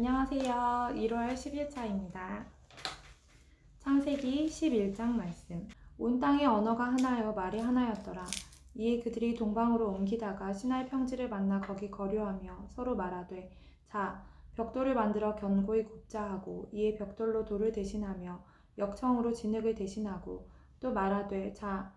안녕하세요. 1월 10일차입니다. 창세기 11장 말씀. 온 땅의 언어가 하나여 말이 하나였더라. 이에 그들이 동방으로 옮기다가 시나이 평지를 만나 거기 거류하며 서로 말하되 자, 벽돌을 만들어 견고히 굽자 하고 이에 벽돌로 돌을 대신하며 역청으로 진흙을 대신하고 또 말하되 자,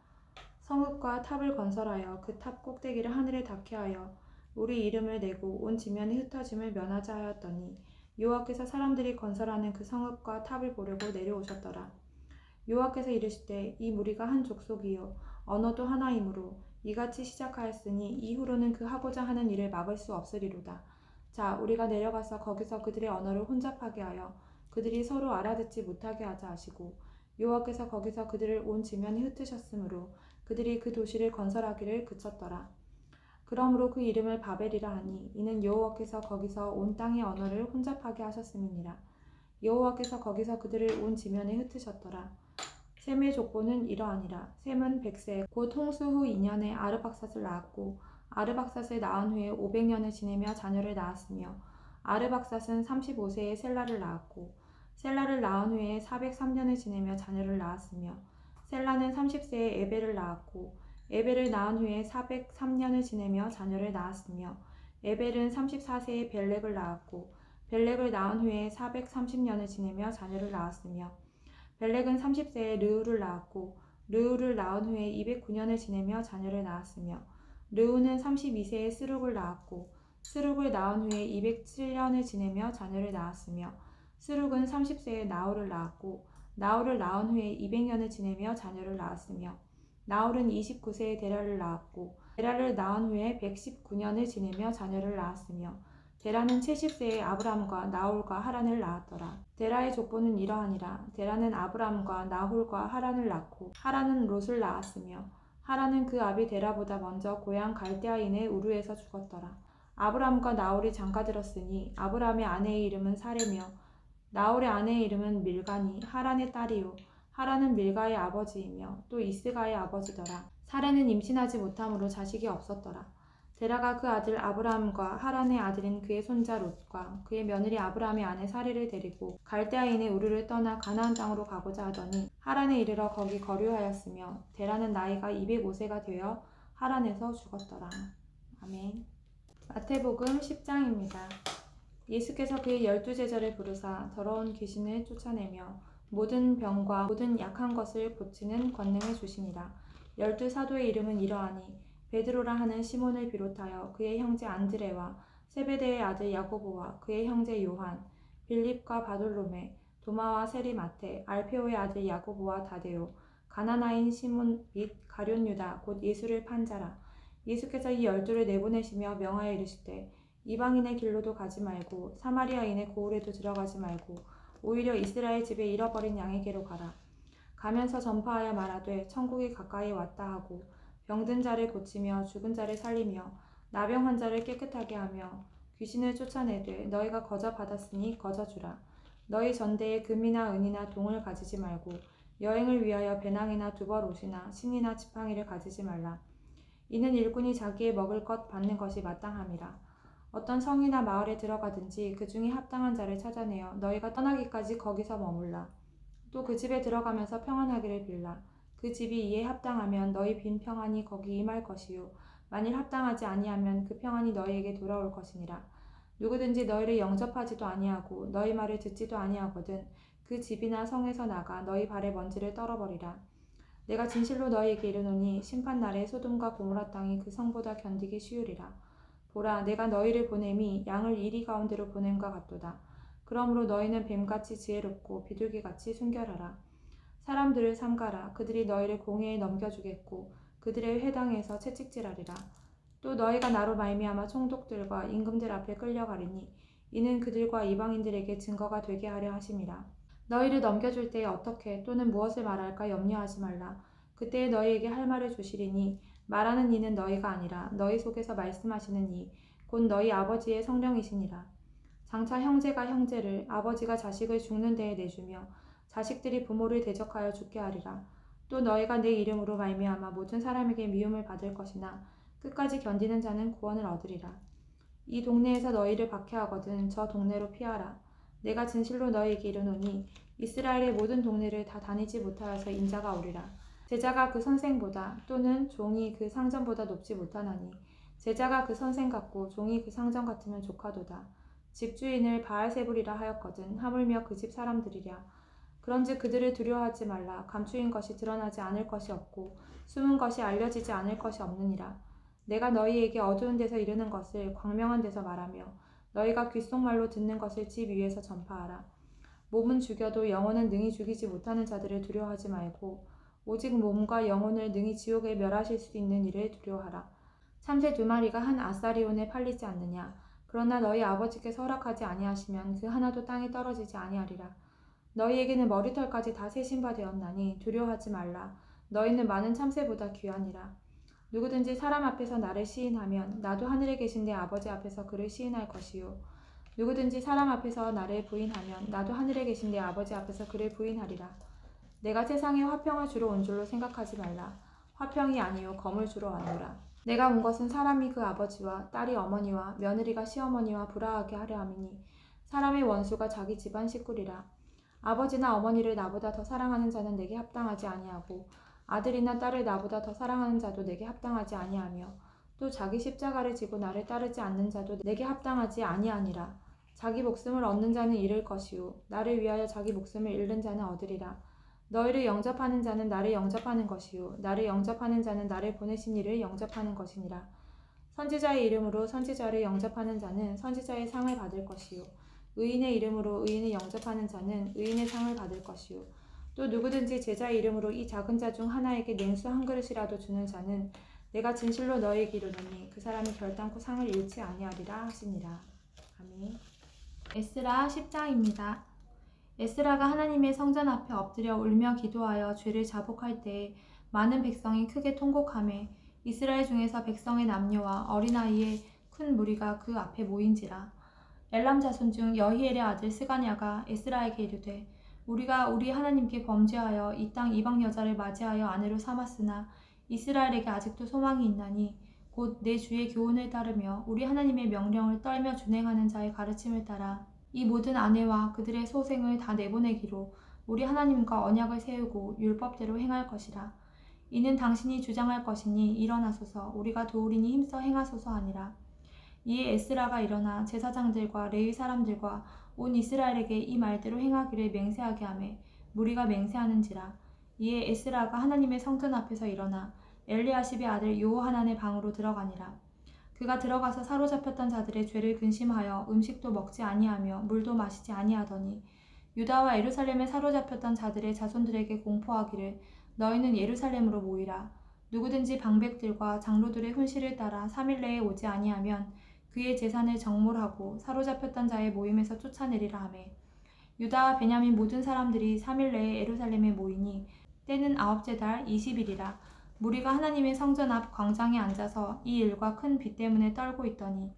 성읍과 탑을 건설하여 그 탑 꼭대기를 하늘에 닿게 하여 우리 이름을 내고 온 지면이 흩어짐을 면하자 하였더니 여호와께서 사람들이 건설하는 그 성읍과 탑을 보려고 내려오셨더라. 여호와께서 이르시되 이 무리가 한 족속이요 언어도 하나이므로 이같이 시작하였으니 이후로는 그 하고자 하는 일을 막을 수 없으리로다. 자, 우리가 내려가서 거기서 그들의 언어를 혼잡하게 하여 그들이 서로 알아듣지 못하게 하자 하시고 여호와께서 거기서 그들을 온 지면에 흩으셨으므로 그들이 그 도시를 건설하기를 그쳤더라. 그러므로 그 이름을 바벨이라 하니 이는 여호와께서 거기서 온 땅의 언어를 혼잡하게 하셨음이니라. 여호와께서 거기서 그들을 온 지면에 흩으셨더라. 셈의 족보는 이러하니라. 셈은 100세 곧 홍수 후 2년에 아르박삿을 낳았고 아르박삿을 낳은 후에 500년을 지내며 자녀를 낳았으며 아르박삿은 35세에 셀라를 낳았고 셀라를 낳은 후에 403년을 지내며 자녀를 낳았으며 셀라는 30세에 에벨을 낳았고 에벨을 낳은 후에 403년을 지내며 자녀를 낳았으며 에벨은 34세에 벨렉을 낳았고 벨렉을 낳은 후에 430년을 지내며 자녀를 낳았으며 벨렉은 30세에 르우를 낳았고 르우를 낳은 후에 209년을 지내며 자녀를 낳았으며 르우는 32세에 스룩을 낳았고 스룩을 낳은 후에 207년을 지내며 자녀를 낳았으며 스룩은 30세에 나홀을 낳았고 나홀을 낳은 후에 200년을 지내며 자녀를 낳았으며 나홀은 29세에 데라를 낳았고 데라를 낳은 후에 119년을 지내며 자녀를 낳았으며 데라는 70세에 아브람과 나홀과 하란을 낳았더라. 데라의 족보는 이러하니라. 데라는 아브람과 나홀과 하란을 낳고 하란은 롯을 낳았으며 하란은 그 아비 데라보다 먼저 고향 갈대아인의 우르에서 죽었더라. 아브람과 나홀이 장가들었으니 아브람의 아내의 이름은 사레며 나홀의 아내의 이름은 밀가니 하란의 딸이요 하란은 밀가의 아버지이며 또 이스가의 아버지더라. 사레는 임신하지 못함으로 자식이 없었더라. 데라가 그 아들 아브람과 하란의 아들인 그의 손자 롯과 그의 며느리 아브람의 아내 사레를 데리고 갈대아인의 우르를 떠나 가나안 땅으로 가고자 하더니 하란에 이르러 거기 거류하였으며 데라는 나이가 205세가 되어 하란에서 죽었더라. 아멘. 마태복음 10장입니다. 예수께서 그의 12제자를 부르사 더러운 귀신을 쫓아내며 모든 병과 모든 약한 것을 고치는 권능을 주시니라. 12사도의 이름은 이러하니 베드로라 하는 시몬을 비롯하여 그의 형제 안드레와 세베대의 아들 야고보와 그의 형제 요한, 빌립과 바돌로메, 도마와 세리마테, 알페오의 아들 야고보와 다데오, 가나나인 시몬 및 가룟 유다 곧 예수를 판 자라. 예수께서 이 12를 내보내시며 명하여 이르시되 이방인의 길로도 가지 말고 사마리아인의 고을에도 들어가지 말고 오히려 이스라엘 집에 잃어버린 양에게로 가라. 가면서 전파하여 말하되 천국이 가까이 왔다 하고 병든 자를 고치며 죽은 자를 살리며 나병 환자를 깨끗하게 하며 귀신을 쫓아내되 너희가 거저 받았으니 거저 주라. 너희 전대에 금이나 은이나 동을 가지지 말고 여행을 위하여 배낭이나 두벌 옷이나 신이나 지팡이를 가지지 말라. 이는 일꾼이 자기의 먹을 것 받는 것이 마땅함이라. 어떤 성이나 마을에 들어가든지 그 중에 합당한 자를 찾아내어 너희가 떠나기까지 거기서 머물라. 또 그 집에 들어가면서 평안하기를 빌라. 그 집이 이에 합당하면 너희 빈 평안이 거기 임할 것이요 만일 합당하지 아니하면 그 평안이 너희에게 돌아올 것이니라. 누구든지 너희를 영접하지도 아니하고 너희 말을 듣지도 아니하거든 그 집이나 성에서 나가 너희 발의 먼지를 떨어버리라. 내가 진실로 너희에게 이르노니 심판날에 소돔과 고모라 땅이 그 성보다 견디기 쉬우리라. 보라, 내가 너희를 보냄이 양을 이리 가운데로 보냄과 같도다. 그러므로 너희는 뱀같이 지혜롭고 비둘기같이 순결하라. 사람들을 삼가라. 그들이 너희를 공회에 넘겨주겠고 그들의 회당에서 채찍질하리라. 또 너희가 나로 말미암아 총독들과 임금들 앞에 끌려가리니 이는 그들과 이방인들에게 증거가 되게 하려 하심이라. 너희를 넘겨줄 때에 어떻게 또는 무엇을 말할까 염려하지 말라. 그때에 너희에게 할 말을 주시리니 말하는 이는 너희가 아니라 너희 속에서 말씀하시는 이 곧 너희 아버지의 성령이시니라. 장차 형제가 형제를 아버지가 자식을 죽는 데에 내주며 자식들이 부모를 대적하여 죽게 하리라. 또 너희가 내 이름으로 말미암아 모든 사람에게 미움을 받을 것이나 끝까지 견디는 자는 구원을 얻으리라. 이 동네에서 너희를 박해하거든 저 동네로 피하라. 내가 진실로 너희에게 이르노니 이스라엘의 모든 동네를 다 다니지 못하여서 인자가 오리라. 제자가 그 선생보다 또는 종이 그 상전보다 높지 못하나니 제자가 그 선생 같고 종이 그 상전 같으면 조카도다. 집주인을 바알세불이라 하였거든 하물며 그 집 사람들이랴. 그런즉 그들을 두려워하지 말라. 감추인 것이 드러나지 않을 것이 없고 숨은 것이 알려지지 않을 것이 없느니라. 내가 너희에게 어두운 데서 이르는 것을 광명한 데서 말하며 너희가 귓속말로 듣는 것을 집 위에서 전파하라. 몸은 죽여도 영혼은 능히 죽이지 못하는 자들을 두려워하지 말고 오직 몸과 영혼을 능히 지옥에 멸하실 수 있는 이를 두려워하라. 참새 2마리가 한 아사리온에 팔리지 않느냐. 그러나 너희 아버지께서 허락하지 아니하시면 그 하나도 땅에 떨어지지 아니하리라. 너희에게는 머리털까지 다 세신 바 되었나니 두려워하지 말라. 너희는 많은 참새보다 귀하니라. 누구든지 사람 앞에서 나를 시인하면 나도 하늘에 계신 내 아버지 앞에서 그를 시인할 것이요. 누구든지 사람 앞에서 나를 부인하면 나도 하늘에 계신 내 아버지 앞에서 그를 부인하리라. 내가 세상에 화평을 주러 온 줄로 생각하지 말라. 화평이 아니요 검을 주러 왔노라. 내가 온 것은 사람이 그 아버지와 딸이 어머니와 며느리가 시어머니와 불화하게 하려 함이니 사람의 원수가 자기 집안 식구리라. 아버지나 어머니를 나보다 더 사랑하는 자는 내게 합당하지 아니하고 아들이나 딸을 나보다 더 사랑하는 자도 내게 합당하지 아니하며 또 자기 십자가를 지고 나를 따르지 않는 자도 내게 합당하지 아니하니라. 자기 목숨을 얻는 자는 잃을 것이요 나를 위하여 자기 목숨을 잃는 자는 얻으리라. 너희를 영접하는 자는 나를 영접하는 것이요 나를 영접하는 자는 나를 보내신 이를 영접하는 것이니라. 선지자의 이름으로 선지자를 영접하는 자는 선지자의 상을 받을 것이요 의인의 이름으로 의인을 영접하는 자는 의인의 상을 받을 것이요 또 누구든지 제자의 이름으로 이 작은 자 중 하나에게 냉수 한 그릇이라도 주는 자는 내가 진실로 너희에게 이르노니 그 사람이 결단코 상을 잃지 아니하리라 하시니라. 아멘. 에스라 10장입니다. 에스라가 하나님의 성전 앞에 엎드려 울며 기도하여 죄를 자복할 때에 많은 백성이 크게 통곡하매 이스라엘 중에서 백성의 남녀와 어린아이의 큰 무리가 그 앞에 모인지라. 엘람 자손 중 여히엘의 아들 스가냐가 에스라에게 이르되 우리가 우리 하나님께 범죄하여 이 땅 이방 여자를 맞이하여 아내로 삼았으나 이스라엘에게 아직도 소망이 있나니 곧 내 주의 교훈을 따르며 우리 하나님의 명령을 떨며 준행하는 자의 가르침을 따라 이 모든 아내와 그들의 소생을 다 내보내기로 우리 하나님과 언약을 세우고 율법대로 행할 것이라. 이는 당신이 주장할 것이니 일어나소서 우리가 도우리니 힘써 행하소서 하니라. 이에 에스라가 일어나 제사장들과 레위 사람들과 온 이스라엘에게 이 말대로 행하기를 맹세하게 하매 무리가 맹세하는지라. 이에 에스라가 하나님의 성전 앞에서 일어나 엘리야십의 아들 요하난의 방으로 들어가니라. 그가 들어가서 사로잡혔던 자들의 죄를 근심하여 음식도 먹지 아니하며 물도 마시지 아니하더니 유다와 예루살렘에 사로잡혔던 자들의 자손들에게 공포하기를 너희는 예루살렘으로 모이라. 누구든지 방백들과 장로들의 훈시를 따라 3일 내에 오지 아니하면 그의 재산을 정몰하고 사로잡혔던 자의 모임에서 쫓아내리라 하매 유다와 베냐민 모든 사람들이 3일 내에 예루살렘에 모이니 때는 9째 달 20일이라. 무리가 하나님의 성전 앞 광장에 앉아서 이 일과 큰 비 때문에 떨고 있더니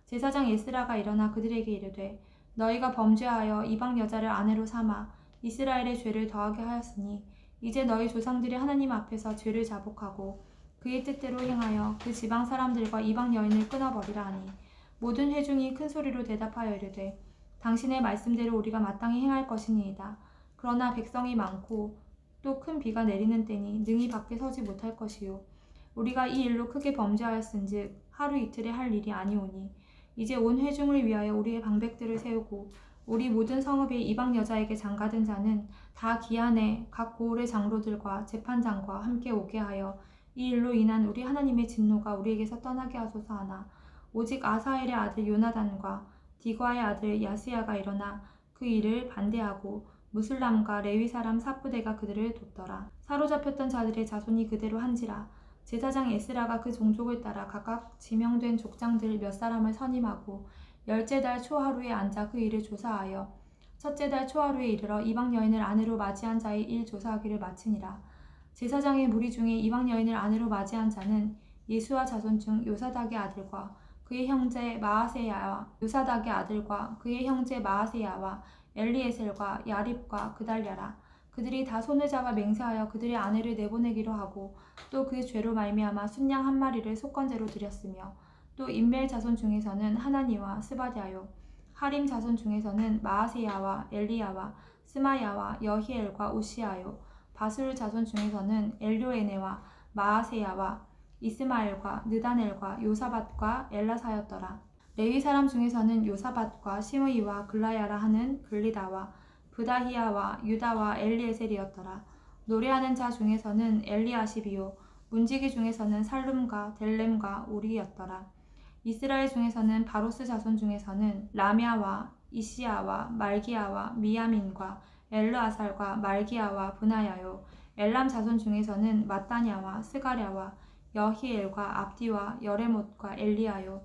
제사장 에스라가 일어나 그들에게 이르되 너희가 범죄하여 이방 여자를 아내로 삼아 이스라엘의 죄를 더하게 하였으니 이제 너희 조상들이 하나님 앞에서 죄를 자복하고 그의 뜻대로 행하여 그 지방 사람들과 이방 여인을 끊어버리라 하니 모든 회중이 큰 소리로 대답하여 이르되 당신의 말씀대로 우리가 마땅히 행할 것이니이다. 그러나 백성이 많고 또 큰 비가 내리는 때니 능히 밖에 서지 못할 것이요 우리가 이 일로 크게 범죄하였은즉 하루 이틀에 할 일이 아니오니 이제 온 회중을 위하여 우리의 방백들을 세우고 우리 모든 성읍의 이방 여자에게 장가든 자는 다 기한에 각 고을의 장로들과 재판장과 함께 오게 하여 이 일로 인한 우리 하나님의 진노가 우리에게서 떠나게 하소서 하나 오직 아사엘의 아들 요나단과 디과의 아들 야스야가 일어나 그 일을 반대하고 무슬람과 레위 사람 사부대가 그들을 돕더라. 사로잡혔던 자들의 자손이 그대로 한지라. 제사장 에스라가 그 종족을 따라 각각 지명된 족장들 몇 사람을 선임하고 10째 달 초하루에 앉아 그 일을 조사하여 첫째 달 초하루에 이르러 이방 여인을 아내로 맞이한 자의 일 조사하기를 마치니라. 제사장의 무리 중에 이방 여인을 아내로 맞이한 자는 예수와 자손 중 요사닥의 아들과 그의 형제 마아세야와 요사닥의 아들과 그의 형제 마아세야와 엘리에셀과 야립과 그달랴라. 그들이 다 손을 잡아 맹세하여 그들의 아내를 내보내기로 하고 또 그 죄로 말미암아 순양 한 마리를 속건제로 드렸으며 또 임멜 자손 중에서는 하나니와 스바랴요. 하림 자손 중에서는 마아세야와 엘리야와 스마야와 여히엘과 우시아요. 바술 자손 중에서는 엘료에네와 마아세야와 이스마엘과 느다넬과 요사밧과 엘라사였더라. 레위 사람 중에서는 요사밧과 시므이와 글라야라 하는 글리다와 브다히야와 유다와 엘리에셀이었더라. 노래하는 자 중에서는 엘리아십이요. 문지기 중에서는 살룸과 델렘과 우리였더라. 이스라엘 중에서는 바로스 자손 중에서는 라мя와 이시야와 말기야와 미야민과 엘르아살과 말기야와 브나야요. 엘람 자손 중에서는 마따냐와 스가랴와 여히엘과 압디와 여레못과 엘리야요.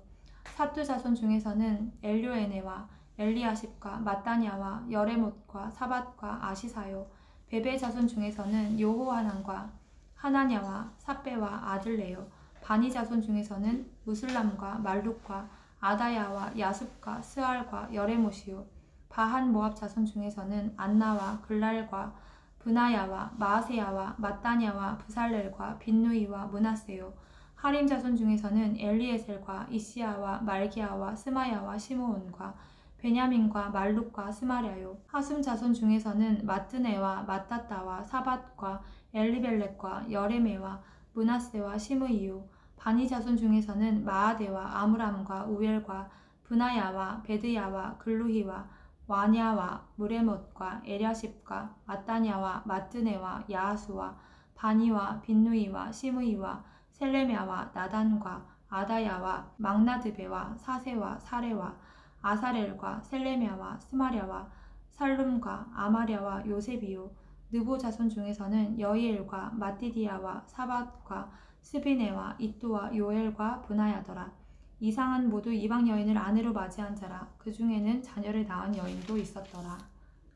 삿두 자손 중에서는 엘료에네와 엘리아십과 마따냐와 여레못과 사밧과 아시사요. 베베 자손 중에서는 요호하난과 하나냐와 삿베와 아들레요. 바니 자손 중에서는 무슬람과 말룩과 아다야와 야숲과 스알과 여레못이요. 바한 모압 자손 중에서는 안나와 글랄과 브나야와 마아세야와 마따냐와 브살렐과 빈누이와 므낫세요. 하림 자손 중에서는 엘리에셀과 이시야와 말기야와 스마야와 시므온과 베냐민과 말룩과 스마랴요. 하숨 자손 중에서는 마뜨네와 마따따와 사밧과 엘리벨렉과 여레메와 므낫세와 시므이요. 바니 자손 중에서는 마아데와 아므람과 우엘과 브나야와 베드야와 글루히와 와냐와 무레못과 에랴십과 마따냐와 마뜨네와 야하수와 바니와 빈누이와 시므이와 셀레미아와 나단과 아다야와 막나드베와 사세와 사레와 아사렐과 셀레미아와 스마랴와 살룸과 아마랴와 요셉이요. 느보 자손 중에서는 여이엘과 마띠디야와 사밧과 스비네와 이뚜와 요엘과 브나야더라. 이상은 모두 이방 여인을 아내로 맞이한 자라. 그 중에는 자녀를 낳은 여인도 있었더라.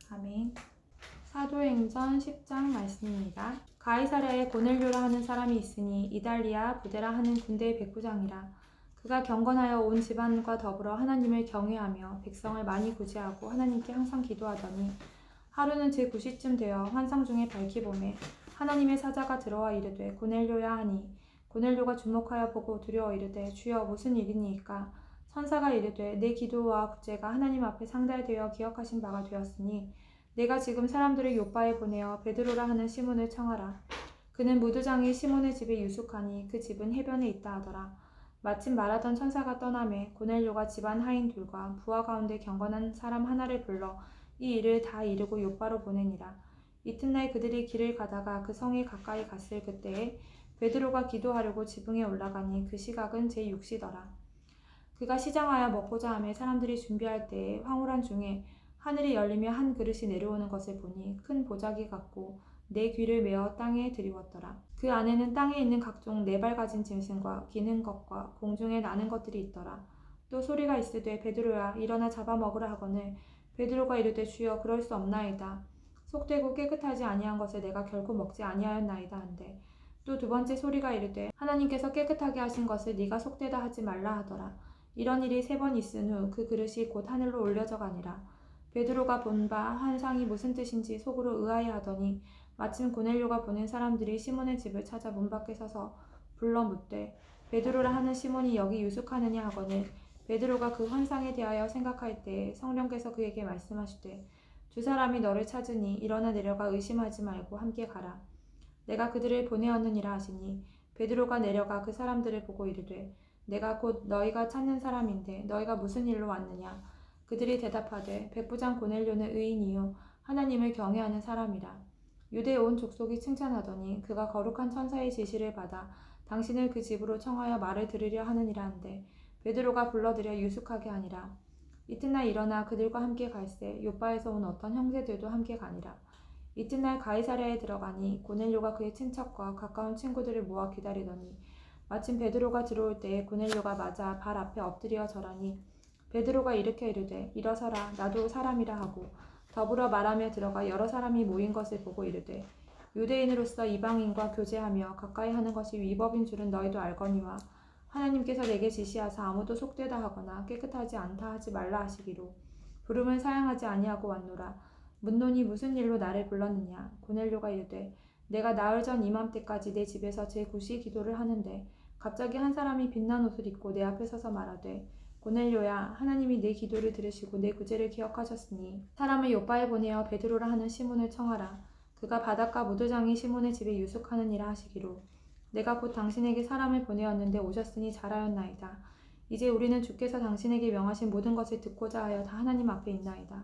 아멘. 사도행전 10장 말씀입니다. 가이사랴에 고넬료라 하는 사람이 있으니 이달리아 부데라 하는 군대의 백부장이라. 그가 경건하여 온 집안과 더불어 하나님을 경외하며 백성을 많이 구제하고 하나님께 항상 기도하더니 하루는 제9시쯤 되어 환상 중에 밝히 보매 하나님의 사자가 들어와 이르되 고넬료야 하니 고넬료가 주목하여 보고 두려워 이르되 주여 무슨 일이니이까. 천사가 이르되 내 기도와 구제가 하나님 앞에 상달되어 기억하신 바가 되었으니 내가 지금 사람들을 요빠에 보내어 베드로라 하는 시몬을 청하라. 그는 무두장이 시몬의 집에 유숙하니 그 집은 해변에 있다 하더라. 마침 말하던 천사가 떠나매 고넬료가 집안 하인 둘과 부하 가운데 경건한 사람 하나를 불러 이 일을 다 이루고 요빠로 보내니라. 이튿날 그들이 길을 가다가 그 성에 가까이 갔을 그때에 베드로가 기도하려고 지붕에 올라가니 그 시각은 제6시더라. 그가 시장하여 먹고자 하며 사람들이 준비할 때에 황홀한 중에 하늘이 열리며 한 그릇이 내려오는 것을 보니 큰 보자기 같고 네 귀를 메어 땅에 들이웠더라. 그 안에는 땅에 있는 각종 네 발 가진 짐승과 기는 것과 공중에 나는 것들이 있더라. 또 소리가 있으되 베드로야 일어나 잡아먹으라 하거늘 베드로가 이르되 주여 그럴 수 없나이다. 속되고 깨끗하지 아니한 것을 내가 결코 먹지 아니하였나이다 한데 또 두 번째 소리가 이르되 하나님께서 깨끗하게 하신 것을 네가 속되다 하지 말라 하더라. 이런 일이 3번 있은 후 그 그릇이 곧 하늘로 올려져 가니라. 베드로가 본 바 환상이 무슨 뜻인지 속으로 의아해하더니 마침 고넬료가 보낸 사람들이 시몬의 집을 찾아 문 밖에 서서 불러 묻되 베드로라 하는 시몬이 여기 유숙하느냐 하거늘 베드로가 그 환상에 대하여 생각할 때에 성령께서 그에게 말씀하시되 두 사람이 너를 찾으니 일어나 내려가 의심하지 말고 함께 가라. 내가 그들을 보내었느니라 하시니 베드로가 내려가 그 사람들을 보고 이르되 내가 곧 너희가 찾는 사람인데 너희가 무슨 일로 왔느냐. 그들이 대답하되 백부장 고넬료는 의인이요 하나님을 경외하는 사람이라. 유대 온 족속이 칭찬하더니 그가 거룩한 천사의 지시를 받아 당신을 그 집으로 청하여 말을 들으려 하느니라 한데 베드로가 불러들여 유숙하게 하니라. 이튿날 일어나 그들과 함께 갈새 요빠에서 온 어떤 형제들도 함께 가니라. 이튿날 가이사랴에 들어가니 고넬료가 그의 친척과 가까운 친구들을 모아 기다리더니 마침 베드로가 들어올 때에 고넬료가 맞아 발 앞에 엎드려 절하니 베드로가 일으켜 이르되 일어서라 나도 사람이라 하고 더불어 말하며 들어가 여러 사람이 모인 것을 보고 이르되 유대인으로서 이방인과 교제하며 가까이 하는 것이 위법인 줄은 너희도 알거니와 하나님께서 내게 지시하사 아무도 속되다 하거나 깨끗하지 않다 하지 말라 하시기로 부름을 사양하지 아니하고 왔노라. 묻노니 무슨 일로 나를 불렀느냐. 고넬료가 이르되 내가 나흘 전 이맘때까지 내 집에서 제9시 기도를 하는데 갑자기 한 사람이 빛난 옷을 입고 내 앞에 서서 말하되 고넬료야, 하나님이 내 기도를 들으시고 내 구제를 기억하셨으니 사람을 요바에 보내어 베드로라 하는 시몬을 청하라. 그가 바닷가 무도장이 시몬의 집에 유숙하느니라 하시기로 내가 곧 당신에게 사람을 보내었는데 오셨으니 잘하였나이다. 이제 우리는 주께서 당신에게 명하신 모든 것을 듣고자 하여 다 하나님 앞에 있나이다.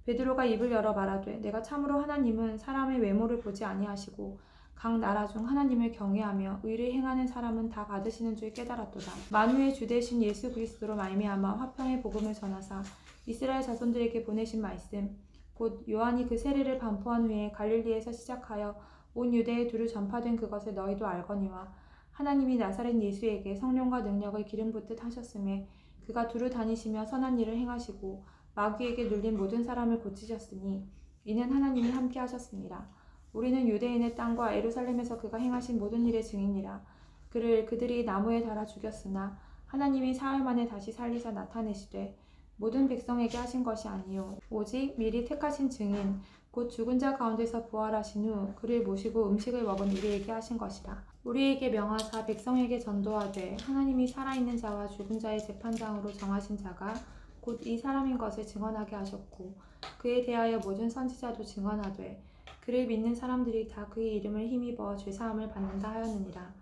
베드로가 입을 열어 말하되 내가 참으로 하나님은 사람의 외모를 보지 아니하시고 각 나라 중 하나님을 경외하며 의를 행하는 사람은 다 받으시는 줄 깨달았도다. 만유의 주 되신 예수 그리스도로 말미암아 화평의 복음을 전하사 이스라엘 자손들에게 보내신 말씀 곧 요한이 그 세례를 반포한 후에 갈릴리에서 시작하여 온 유대에 두루 전파된 그것을 너희도 알거니와 하나님이 나사렛 예수에게 성령과 능력을 기름 붓듯 하셨음에 그가 두루 다니시며 선한 일을 행하시고 마귀에게 눌린 모든 사람을 고치셨으니 이는 하나님이 함께 하셨습니다. 우리는 유대인의 땅과 예루살렘에서 그가 행하신 모든 일의 증인이라. 그를 그들이 나무에 달아 죽였으나 하나님이 사흘 만에 다시 살리사 나타내시되 모든 백성에게 하신 것이 아니요 오직 미리 택하신 증인 곧 죽은 자 가운데서 부활하신 후 그를 모시고 음식을 먹은 우리에게 하신 것이라. 우리에게 명하사 백성에게 전도하되 하나님이 살아있는 자와 죽은 자의 재판장으로 정하신 자가 곧 이 사람인 것을 증언하게 하셨고 그에 대하여 모든 선지자도 증언하되 그를 믿는 사람들이 다 그의 이름을 힘입어 죄사함을 받는다 하였느니라.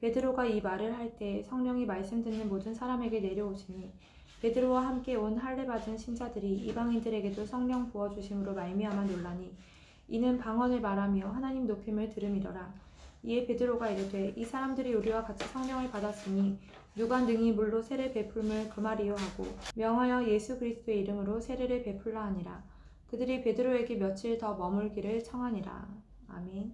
베드로가 이 말을 할 때 성령이 말씀 듣는 모든 사람에게 내려오시니 베드로와 함께 온 할례 받은 신자들이 이방인들에게도 성령 부어주심으로 말미암아 놀라니 이는 방언을 말하며 하나님 높임을 들음이더라. 이에 베드로가 이르되 이 사람들이 우리와 같이 성령을 받았으니 누가 능히 물로 세례 베풀음을 금하리요 하고 명하여 예수 그리스도의 이름으로 세례를 베풀라 하니라. 그들이 베드로에게 며칠 더 머물기를 청하니라. 아멘.